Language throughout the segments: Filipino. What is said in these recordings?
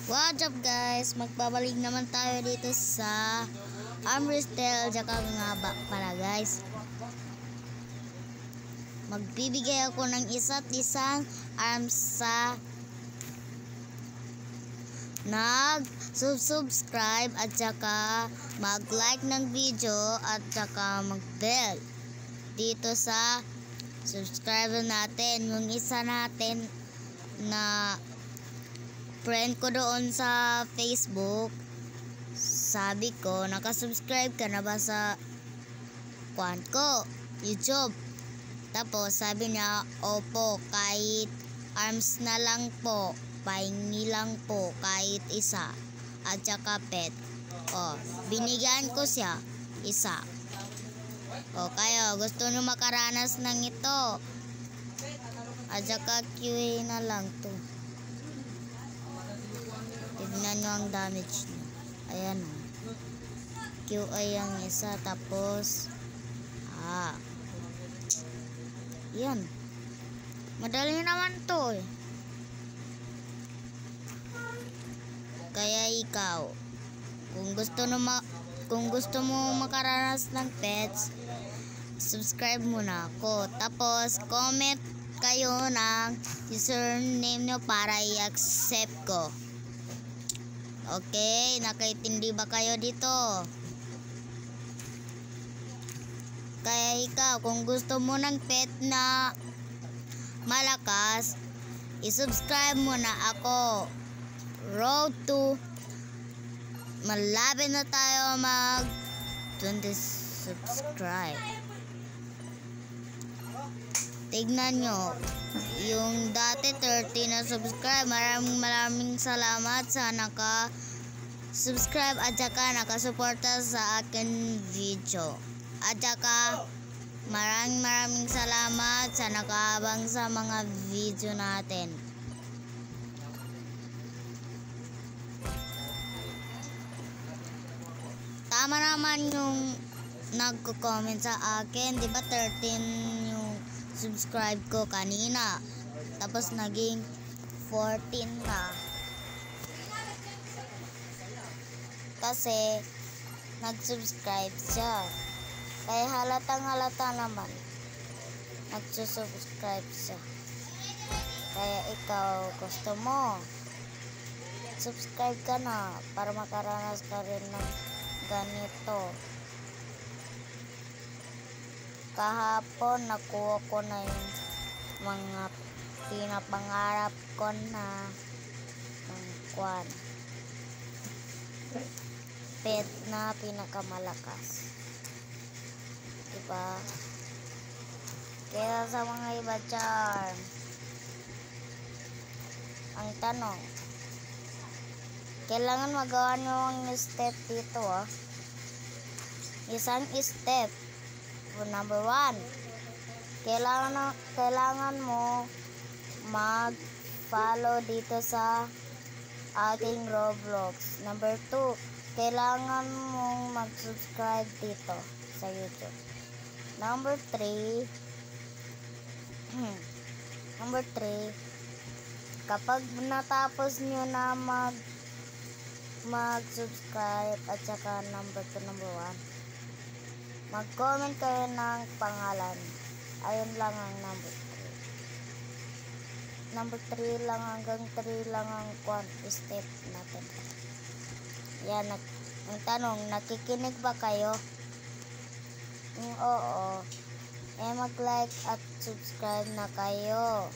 What's up guys? Magbabalik naman tayo dito sa armwrestle tsaka nga pala guys. Magbibigay ako ng isa't isang arms sa nag-subscribe at tsaka mag-like ng video at tsaka mag-bell dito sa subscriber natin. Yung isa natin na friend ko doon sa Facebook, sabi ko, nakasubscribe ka na ba sa kwan ko, YouTube? Tapos sabi niya, opo, kahit arms na lang po, pahingi lang po, kahit isa, at saka pet. O, binigyan ko siya, isa. O, kayo, gusto nyo makaranas ng ito? At saka QA na lang to. Tignan nyo ang damage niya. Ayan o. QA ang isa. Tapos yan. Madali naman to eh. Kaya ikaw, kung gusto mo makaranas ng pets, subscribe muna ako. Tapos comment kayo ng username nyo para i-accept ko. Okay, nakaintindi ba kayo dito? Kaya ikaw, kung gusto mo ng pet na malakas, i-subscribe mo na ako. Road to, malapit na tayo mag 20 subscribe. Tignan nyo, yung dati 30 na subscribe. Maraming salamat sa naka-subscribe at saka nakasuporta sa akin video. At saka maraming salamat sa nakaabang sa mga video natin. Tama naman yung nagko-comment sa akin, di ba 13 yung subscribe ko kanina, tapos naging 14 na kasi nag-subscribe siya. Kaya halata naman nag-subscribe siya. Kaya ikaw, gusto mo, subscribe ka na para makaranas ka rin ng ganito. Kahapon nakuha ko na yung mga pinapangarap ko na ng kwan, pet na pinakamalakas, diba? Kaya sa mga iba dyan, ang tanong, kailangan magawa nyo ang step dito isang step. Number 1, kailangan mo mag-follow dito sa ating Roblox. Number 2, kailangan mong mag-subscribe dito sa YouTube. Number 3, kapag natapos nyo na mag-subscribe at saka number 1, mag-comment kayo ng pangalan. Ayun lang ang number 3 lang, hanggang 3 lang ang step natin. Yan, ang tanong, nakikinig ba kayo? Oo. Mag-like at subscribe na kayo.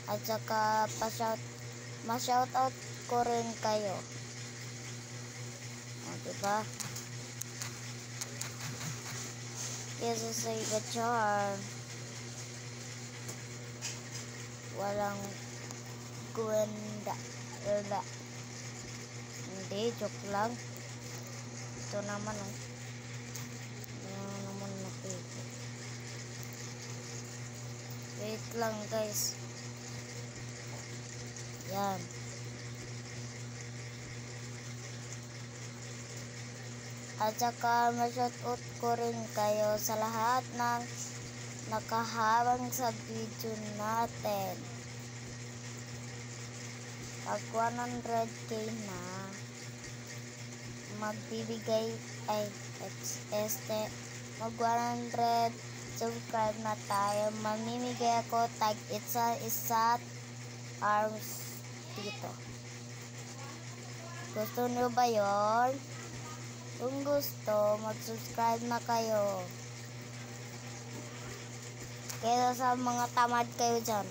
At saka ma-shoutout ko rin kayo. Diba? Kesa sa iba char, walang kwenta. Hindi, joke lang. Ito naman naman nakita. Wait lang guys. Yan. At saka ma-shoutout ko rin kayo sa lahat ng nakahabang sa video natin. pag 100k na, magbibigay mag 100 subscribe na tayo, mamimigay ako tag isa arms dito. Gusto nyo ba yon? Kung gusto, mag-subscribe na kayo. Kaya sa mga tamad kayo dyan,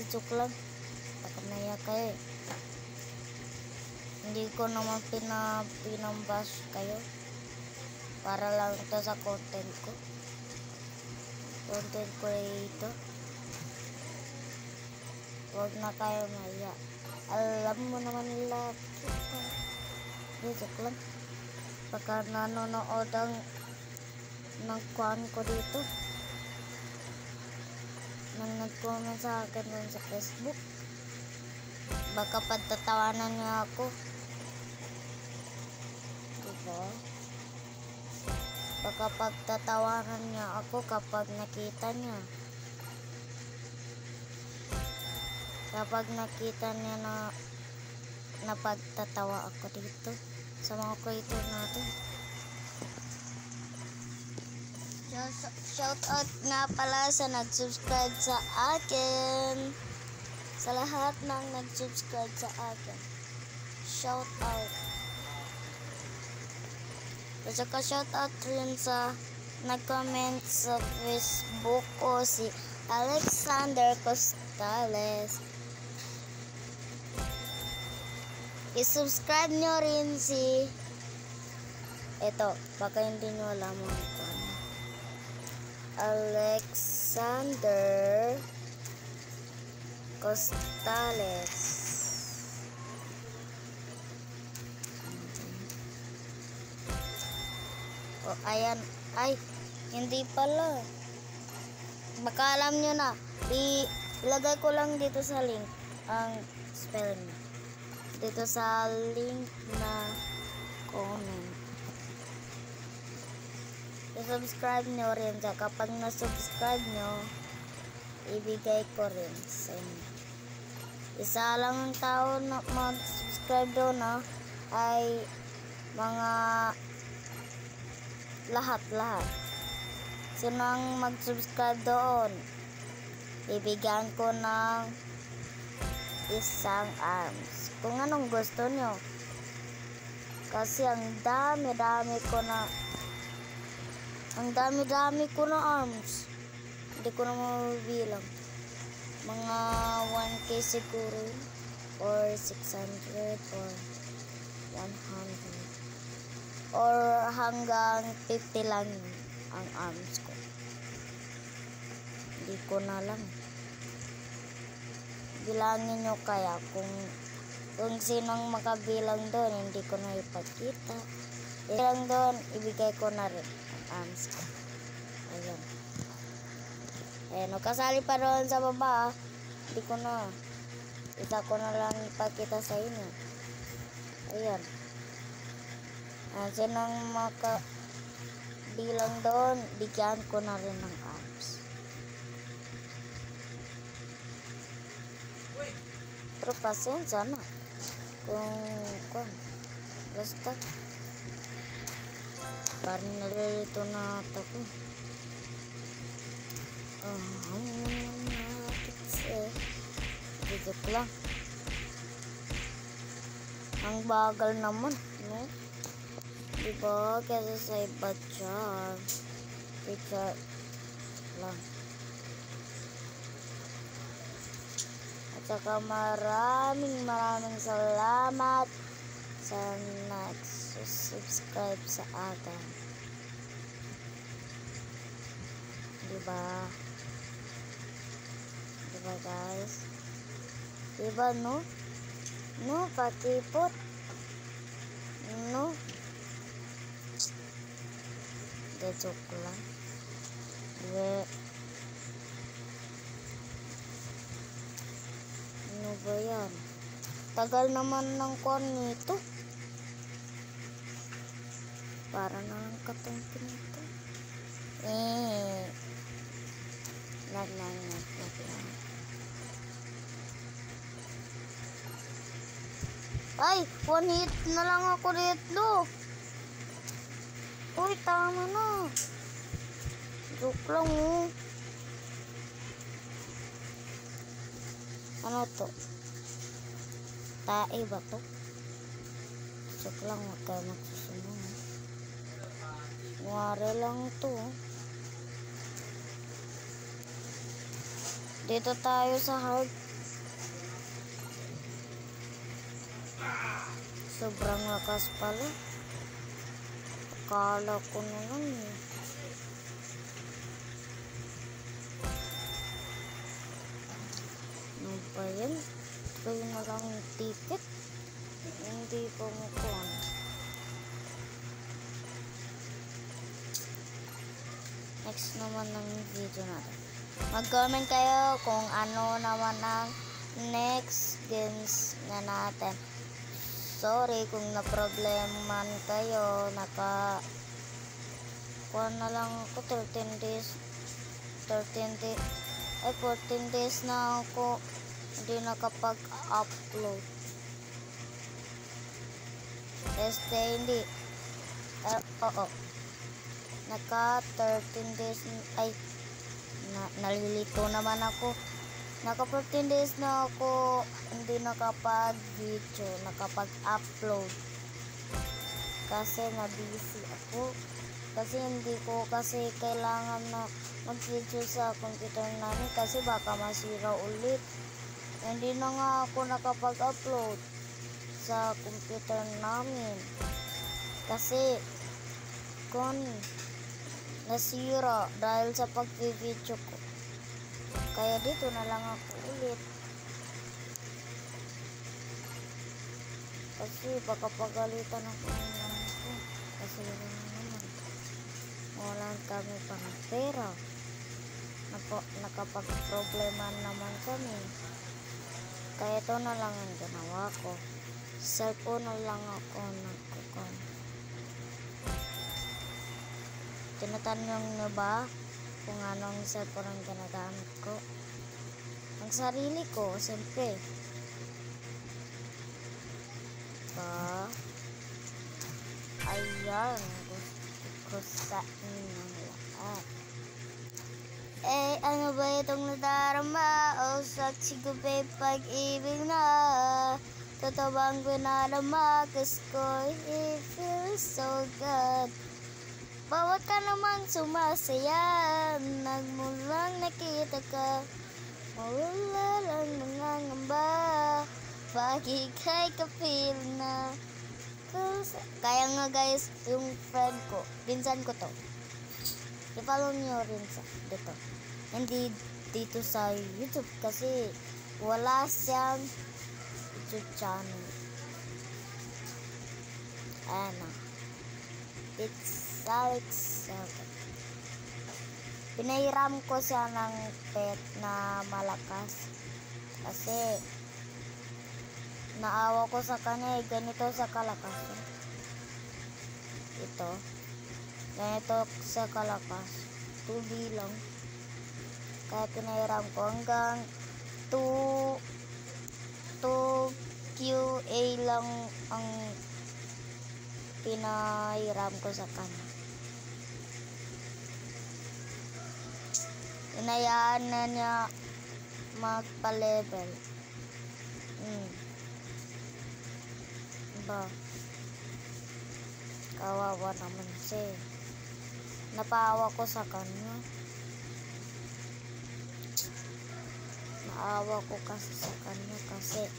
joke lang, pakamaya kayo. Hindi ko naman pinambash kayo. Para lang ito sa content ko. Content creator. Huwag na kayo maya. Alam mo naman nila kita. Joke lang. Baka nanonood ng kuhan ko dito. Nang nag-comment sa akin dun sa Facebook. Baka pagtatawanan niya ako. Diba? Baka pagtatawanan niya ako kapag nakita niya. Kapag nakita niya na pagtatawa ako dito sa mga creator natin. Shout out nga pala sa nag-subscribe sa akin. Sa lahat ng nag-subscribe sa akin. Shout out. At saka shout out rin sa nag-comment sa Facebook ko si Alexander Costales. I-subscribe nyo rin si eto, baka hindi nyo alam mo ito. Alexander Costales. O, ayan. Ay, hindi pala. Baka alam nyo na. Ilagay ko lang dito sa link ang spelling. Dito sa link na comment. I-subscribe nyo rin. Kapag na-subscribe nyo, ibigay ko rin sa inyo. Isa lang ang tao na mag-subscribe doon ay mga lahat. Sino ang mag-subscribe doon? Ibigyan ko ng isang arms. Kung anong gusto nyo. Kasi ang dami-dami ko na arms. Hindi ko na mabibilang. Mga 1k siguro. Or 600 or 100. Or hanggang 50 lang ang arms ko. Hindi ko na lang. Bilangin nyo kaya kung sinong makabilang doon, hindi ko na ipagkita. Ilang doon, ibigay ko na rin ang arms ko. Ayan. Ayan, kasali pa doon sa baba. Hindi ko na. Isa ko na lang ipakita sa inyo. Ayan. Sinong makabilang doon, bigyan ko na rin ng arms. Pero pasensya na. Kung basta parang nalilito na ata ko. Dito lang. Ang bagal naman, no? Diba? Kasi sa iba dyan. Picture lang. At saka maraming salamat sa nag-subscribe sa akin. Diba? Diba guys? Diba no? No, patipot. No. De joke lang. Ano ba yan? Tagal naman ng kon nito. Para na lang katong pinito. Lag. Ay, one hit na lang ako dito. Uy, tama na. Joke lang oh. Ano to? Tae ba to? Joke lang, huwag kayo magsusunod. Wari lang to. Dito tayo sa hard. Sobrang lakas pala. Akala ko na lang eh. Ano ba yan? Ito na lang yung ticket. Hindi ko makuha. Next naman ng video natin. Mag-comment kayo kung ano naman ang next games na natin. Sorry kung na-probleman kayo. Kuha na lang ako 13 days. 14 days na ako hindi nakapag-upload. Hindi. Oo. Naka 13 days. Ay, nalilito naman ako. Naka 14 days na ako hindi nakapag-video, nakapag-upload. Kasi na-busy ako. Kasi hindi ko kailangan na mag-video sa computer namin kasi baka masira ulit. Hindi na nga ako nakapag-upload sa computer namin. Kasi kung nasira dahil sa pag-video ko. Kaya dito na lang ako ulit. Kasi baka pagalitan ako ng ko. Kasi naman. Wala kami pang pera. Nakapag-problema naman kami. Kaya ito na lang ang ginawa ko. Cellphone na lang ako nagkukon. Tinatanong nyo ba kung anong cellphone ang ginagamit ko? Ang sarili ko, siyempre. Ayan, gusto ko sa inyong lahat. Ano ba itong nadarama? O saksi ko ba'y pag-ibig na? Totoo bang pinarama? Cause ko, it feels so good. Bawat ka naman sumasaya, nagmulang nakita ka, mawala lang mga ngamba, pag ika'y ka-feel na. Kaya nga guys, yung friend ko, pinsan ko to, i-follow nyo rin sa dito. Hindi dito sa YouTube kasi wala siyang YouTube channel. Ano, it's Alex. Pinahiram ko siya ng pet na malakas kasi naawa ko sa kanya ganito sa kalakas. Ito ganito sa kalakas 2B lang, kaya pinahiram ko hanggang 2 QA lang ang pinahiram ko sa kanya. Inayaan na niya magpa-level. Ba, kawawa naman siya. Napaawa ko sa kanya. Naawa ko kasi sa kanya kasi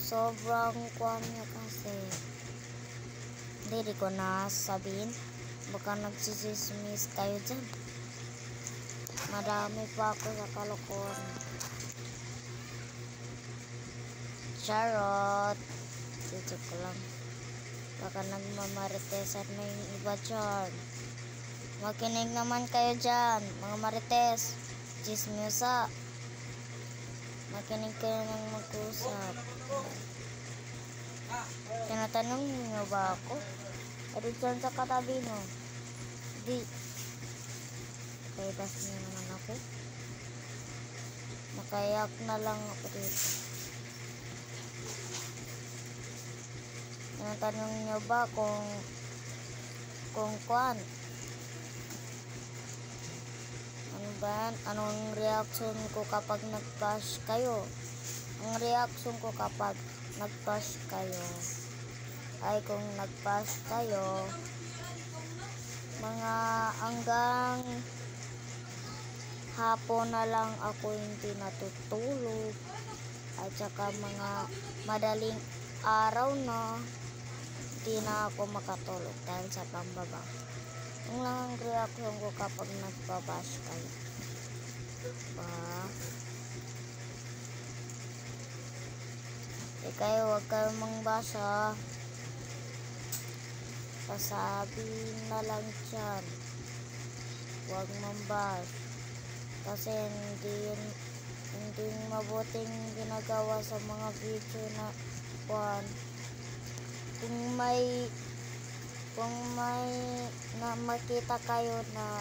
sobrang kuwan niya kasi. Hindi ko na sabihin. Baka nagsisismis kayo dyan. Marami pa ako sa kalokohan. Charot. Dito ko lang. Baka nagmamaritesan na yung iba dyan. Makinig naman kayo dyan, mga marites. Chismosa. Makinig kayo ng mag-usap. Tinatanong niyo ba ako? Pero dyan sa katabi mo. Di. Kaya bas niyo naman ako. Nakayak na lang ako dito. Anong tanong nyo ba kung kwan? Ano ba yan? Anong reaction ko kapag nag-bash kayo? Ang reaction ko kapag nag-bash kayo ay kung nag-bash kayo, mga hanggang hapon na lang ako hindi natutulog, at saka mga madaling araw na hindi na ako makatulog dahil sa pambaba. Yung lang ang reaction ko kapag nagbabash kayo. Diba? Kayo huwag kayong mangbasa. Pasabi na lang dyan. Huwag mambash. Kasi hindi mabuting ginagawa sa mga video na kwan. Kung may na makita kayo na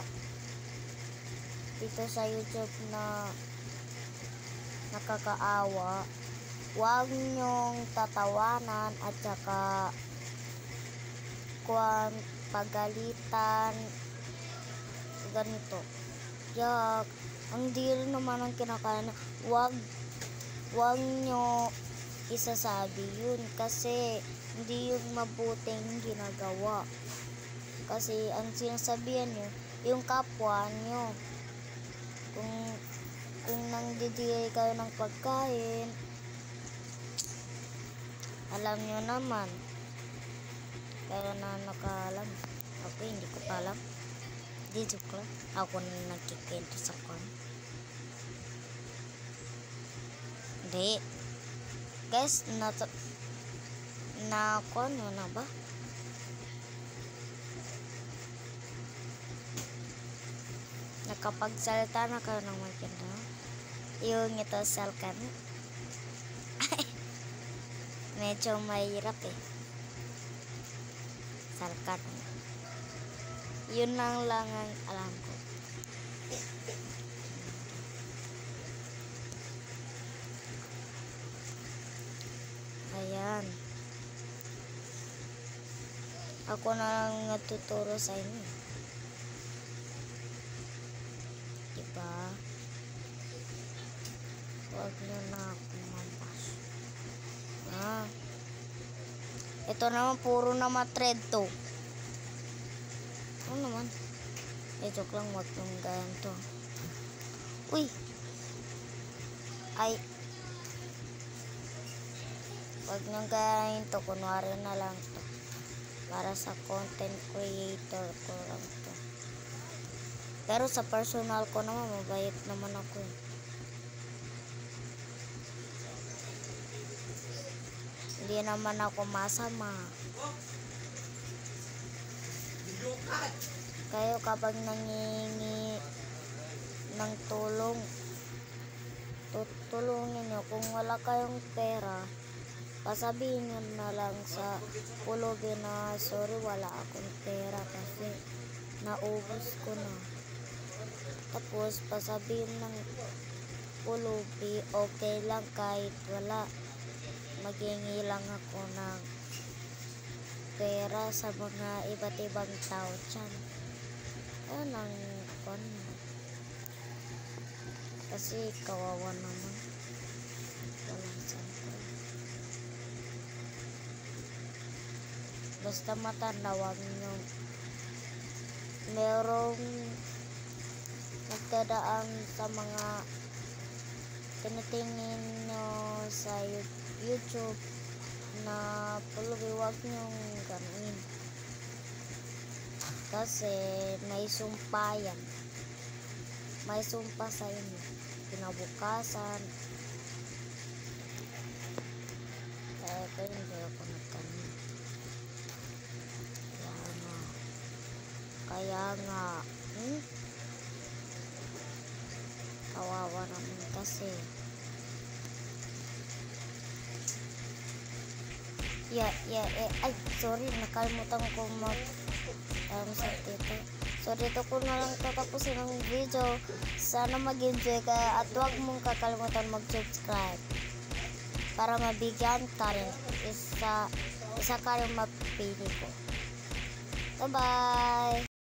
dito sa YouTube na nakakaawa, huwag nyong tatawanan at saka kwan, pagalitan, ganito. Yak, ang deal naman ang kinakain. Huwag nyo isasabi yun kasi hindi yung mabuting ginagawa. Kasi ang sinasabihan nyo, yung kapwa nyo, kung nangdidigay kayo ng pagkain, alam nyo naman. Kaya na nakaalam. Ako hindi ko pa alam. Dito ko lang. Ako na nagkikento sa kon. Hindi. Guys, na kon na ba? Nakapagsalita na kayo ng maganda. Yung ito salkan. Medyo mahirap eh. Salkan. Yun lang ang alam ko. Ayan. Ako na lang natuturo sa inyo. Diba? Huwag nyo na ako mampas. Ito naman puro naman thread to. Ano naman? Joke lang, wag nung ganito. Uy! Ay! Wag nung ganito. Kunwari na lang to. Para sa content creator ko lang to. Pero sa personal ko naman, mabait naman ako eh. Hindi naman ako masama. Kayo kapag nangingi ng tulong, tutulungin nyo. Kung wala kayong pera, pasabihin nyo na lang sa pulubi na sorry, wala akong pera kasi naubos ko na. Tapos pasabihin ng pulubi, okay lang kahit wala. Maghingi lang ako ng pera sa mga iba't ibang tao dyan. Ayun ang fun. Kasi kawawa naman. Walang sangkot. Basta matanda, wag nyo merong nagdadaan sa mga tinitingin nyo sa YouTube na pulubi, wag nyong ganuin. Kasi may sumpa yan. May sumpa sa inyo. Kinabukasan. Kaya ito hindi ako nagkanin. Kaya nga. Kawawa naman kasi. Ay, sorry, nakalimutan ko dito. So, dito ko na lang tatapusin ang video. Sana mag-enjoy ka at huwag mong kakalimutan mag-subscribe para mabigyan ka rin isa ka rin mapili ko. Bye-bye!